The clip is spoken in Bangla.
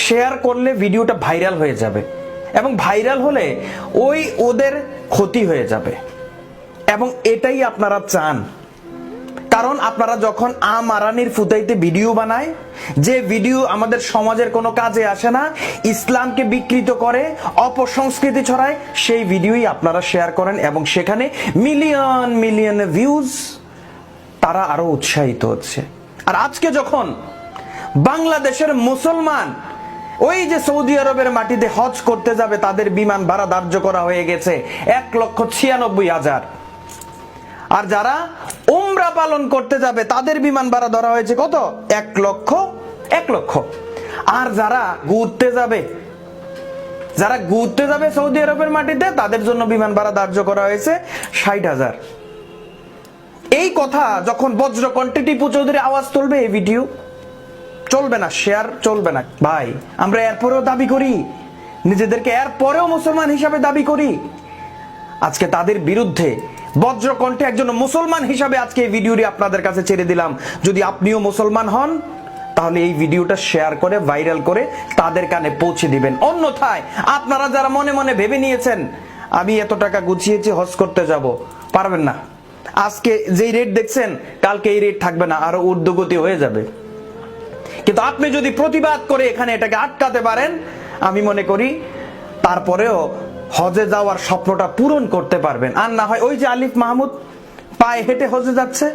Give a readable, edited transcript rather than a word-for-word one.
শেয়ার করলে ভিডিওটা ভাইরাল হয়ে যাবে এবং ভাইরাল হলে ওদের ক্ষতি হয়ে যাবে এবং এটাই আপনারা চান। কারণ আপনারা যখন আরানির ফুতাইতে ভিডিও বানায়, যে ভিডিও আমাদের সমাজের কোনো কাজে আসে না, ইসলামকে বিকৃত করে, অপসংস্কৃতি ছড়ায়, সেই ভিডিওই আপনারা শেয়ার করেন এবং সেখানে মিলিয়ন মিলিয়ন ভিউজ, তারা আরো উৎসাহিত হচ্ছে। আর আজকে যখন বাংলাদেশের মুসলমান ওই যে সৌদি আরবের মাটিতে হজ করতে যাবে, তাদের বিমান ভাড়া ধার্য করা হয়ে গেছে 1,96,000, আর যারা উমরা পালন করতে যাবে তাদের বিমান ভাড়া ধরা হয়েছে কত? 1,00,000। আর যারা ঘুরতে যাবে সৌদি আরবের মাটিতে, তাদের জন্য বিমান ভাড়া ধার্য করা হয়েছে 60,000। এই কথা যখন বজ্রকণ্ঠে টিপু চৌধুরী আওয়াজ তুলবে, এই ভিডিও চলবে না, শেয়ার চলবে না। ভাই, আমরা এরপরেও দাবি করি, নিজেদেরকে এরপরেও মুসলমান হিসাবে দাবি করি। আজকে তাদের বিরুদ্ধে বজ্রকণ্ঠে একজন মুসলমান হিসাবে আজকে এই ভিডিওটি আপনাদের কাছে ছেড়ে দিলাম। যদি আপনিও মুসলমান হন, তাহলে এই ভিডিওটা শেয়ার করে ভাইরাল করে তাদের কানে পৌঁছে দিবেন। অন্যথায় আপনারা যারা মনে মনে ভেবে নিয়েছেন আমি এত টাকা গুছিয়েছি হজ করতে যাব, পারবেন না। আজকে যেই রেট দেখছেন, কালকে এই রেট থাকবে না, আরো ঊর্ধ্বগতি হয়ে যাবে। কিন্তু আপনি যদি প্রতিবাদ করে এখানে এটাকে আটকাতে পারেন, আমি মনে করি তারপরেও হজে যাওয়ার স্বপ্নটা পূরণ করতে পারবেন। আর না হয় ওই যে আলিফ মাহমুদ পায়ে হেঁটে হজে যাচ্ছে,